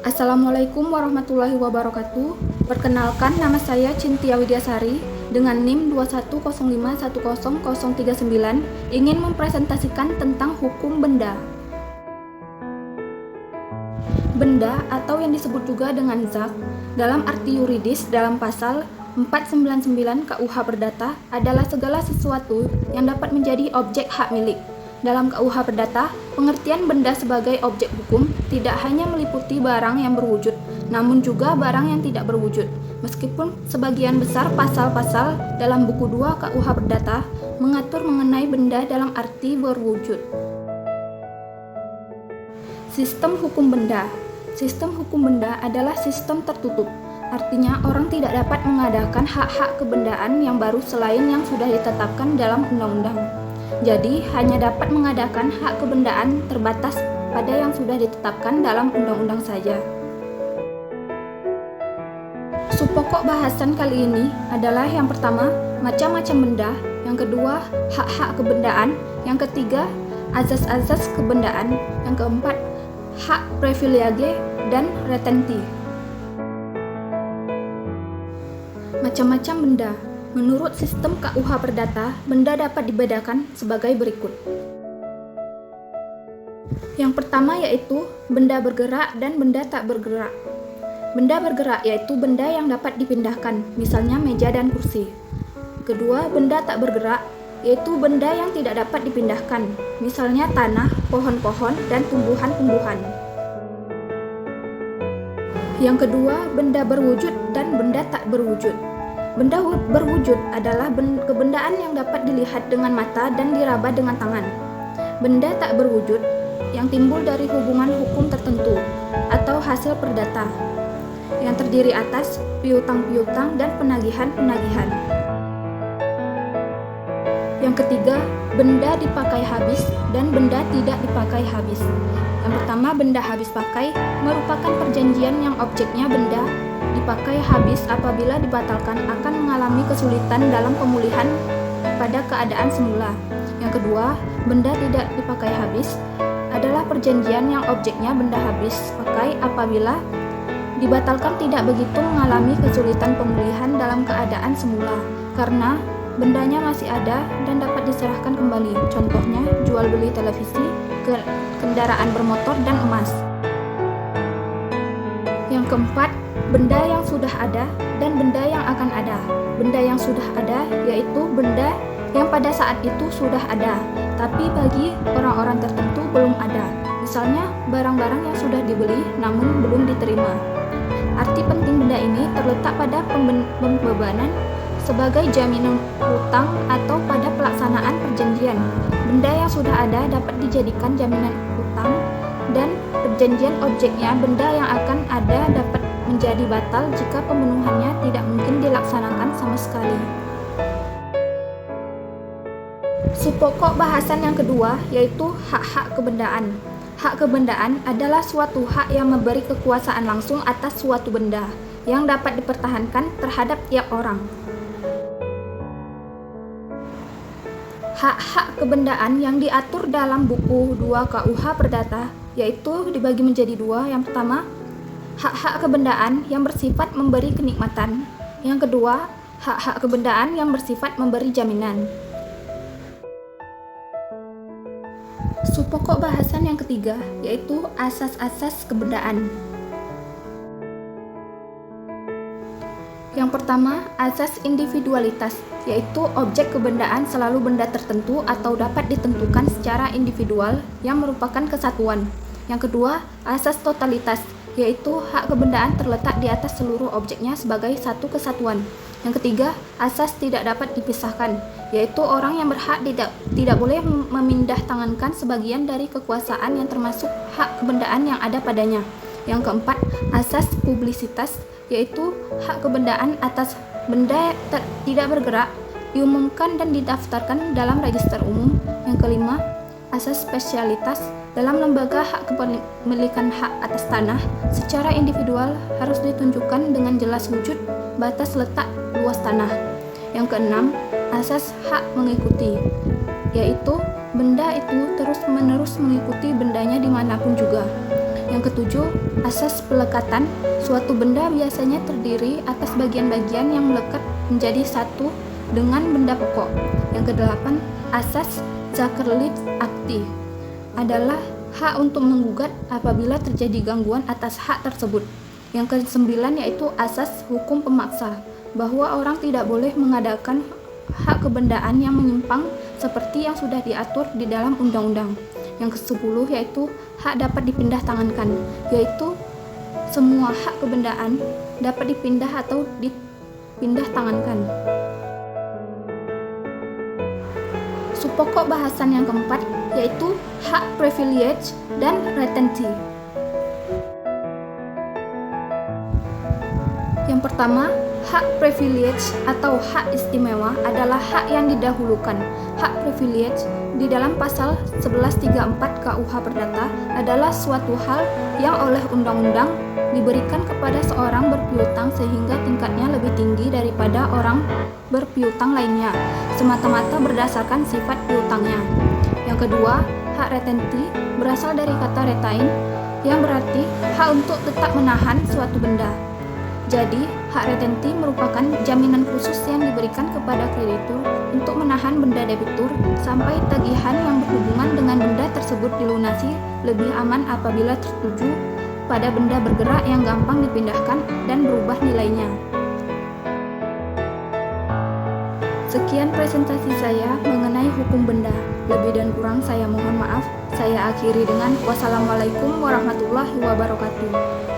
Assalamualaikum warahmatullahi wabarakatuh. Perkenalkan, nama saya Cintia Widyasari dengan NIM 210510039 ingin mempresentasikan tentang hukum benda. Benda atau yang disebut juga dengan zat dalam arti yuridis dalam pasal 499 KUH Perdata adalah segala sesuatu yang dapat menjadi objek hak milik. Dalam KUH Perdata, pengertian benda sebagai objek hukum tidak hanya meliputi barang yang berwujud, namun juga barang yang tidak berwujud. Meskipun sebagian besar pasal-pasal dalam buku 2 KUH Perdata mengatur mengenai benda dalam arti berwujud. Sistem hukum benda. Sistem hukum benda adalah sistem tertutup. Artinya, orang tidak dapat mengadakan hak-hak kebendaan yang baru selain yang sudah ditetapkan dalam undang-undang. Jadi, hanya dapat mengadakan hak kebendaan terbatas pada yang sudah ditetapkan dalam undang-undang saja. Subpokok bahasan kali ini adalah yang pertama, macam-macam benda, yang kedua, hak-hak kebendaan, yang ketiga, azas-azas kebendaan, yang keempat, hak privilege dan retenti. Macam-macam benda. Menurut sistem KUH Perdata, benda dapat dibedakan sebagai berikut. Yang pertama yaitu benda bergerak dan benda tak bergerak. Benda bergerak yaitu benda yang dapat dipindahkan, misalnya meja dan kursi. Kedua, benda tak bergerak yaitu benda yang tidak dapat dipindahkan, misalnya tanah, pohon-pohon, dan tumbuhan-tumbuhan. Yang kedua, benda berwujud dan benda tak berwujud. Benda berwujud adalah kebendaan yang dapat dilihat dengan mata dan diraba dengan tangan. Benda tak berwujud yang timbul dari hubungan hukum tertentu atau hasil perdata yang terdiri atas piutang-piutang dan penagihan-penagihan. Yang ketiga, benda dipakai habis dan benda tidak dipakai habis. Yang pertama, benda habis pakai merupakan perjanjian yang objeknya benda dipakai habis apabila dibatalkan akan mengalami kesulitan dalam pemulihan pada keadaan semula. Yang kedua, benda tidak dipakai habis adalah perjanjian yang objeknya benda habis pakai apabila dibatalkan tidak begitu mengalami kesulitan pemulihan dalam keadaan semula karena bendanya masih ada dan dapat diserahkan kembali. Contohnya, jual beli televisi, kendaraan bermotor, dan emas. Yang keempat, benda yang sudah ada dan benda yang akan ada. Benda yang sudah ada yaitu benda yang pada saat itu sudah ada, tapi bagi orang-orang tertentu belum ada. Misalnya, barang-barang yang sudah dibeli namun belum diterima. Arti penting benda ini terletak pada pembebanan sebagai jaminan hutang atau pada pelaksanaan perjanjian. Benda yang sudah ada dapat dijadikan jaminan hutang dan perjanjian objeknya benda yang akan ada dapat menjadi batal jika pemenuhannya tidak mungkin dilaksanakan sama sekali. Subpokok bahasan yang kedua yaitu hak-hak kebendaan. Hak kebendaan adalah suatu hak yang memberi kekuasaan langsung atas suatu benda yang dapat dipertahankan terhadap tiap orang. Hak-hak kebendaan yang diatur dalam buku 2 KUH Perdata yaitu dibagi menjadi dua. Yang pertama, hak-hak kebendaan yang bersifat memberi kenikmatan. Yang kedua, hak-hak kebendaan yang bersifat memberi jaminan. Subpokok bahasan yang ketiga yaitu asas-asas kebendaan. Yang pertama, asas individualitas, yaitu objek kebendaan selalu benda tertentu atau dapat ditentukan secara individual yang merupakan kesatuan. Yang kedua, asas totalitas, yaitu hak kebendaan terletak di atas seluruh objeknya sebagai satu kesatuan. Yang ketiga, asas tidak dapat dipisahkan, yaitu orang yang berhak tidak boleh memindah tangankan sebagian dari kekuasaan yang termasuk hak kebendaan yang ada padanya. Yang keempat, asas publisitas, yaitu hak kebendaan atas benda tidak bergerak diumumkan dan didaftarkan dalam register umum. Yang kelima, asas spesialitas, dalam lembaga hak kepemilikan hak atas tanah secara individual harus ditunjukkan dengan jelas wujud, batas letak, luas tanah. Yang keenam, asas hak mengikuti, yaitu benda itu terus-menerus mengikuti bendanya dimanapun juga. Yang ketujuh, asas pelekatan. Suatu benda biasanya terdiri atas bagian-bagian yang melekat menjadi satu dengan benda pokok. Yang kedelapan, asas Zacherlich Akti adalah hak untuk menggugat apabila terjadi gangguan atas hak tersebut. Yang kesembilan yaitu asas hukum pemaksa, bahwa orang tidak boleh mengadakan hak kebendaan yang menyimpang seperti yang sudah diatur di dalam undang-undang. Yang ke-10 yaitu hak dapat dipindah tangankan, yaitu semua hak kebendaan dapat dipindah atau dipindah tangankan. Subpokok bahasan yang keempat yaitu hak privilege dan retensi. Yang pertama, hak privilege atau hak istimewa adalah hak yang didahulukan. Hak privilege di dalam pasal 1134 KUH Perdata adalah suatu hal yang oleh undang-undang diberikan kepada seorang berpiutang sehingga tingkatnya lebih tinggi daripada orang berpiutang lainnya, semata-mata berdasarkan sifat piutangnya. Yang kedua, hak retensi berasal dari kata retain yang berarti hak untuk tetap menahan suatu benda. Jadi, hak retensi merupakan jaminan khusus yang diberikan kepada kreditur untuk menahan benda debitur sampai tagihan yang berhubungan dengan benda tersebut dilunasi lebih aman apabila tertuju pada benda bergerak yang gampang dipindahkan dan berubah nilainya. Sekian presentasi saya mengenai hukum benda. Lebih dan kurang saya mohon maaf. Saya akhiri dengan wassalamualaikum warahmatullahi wabarakatuh.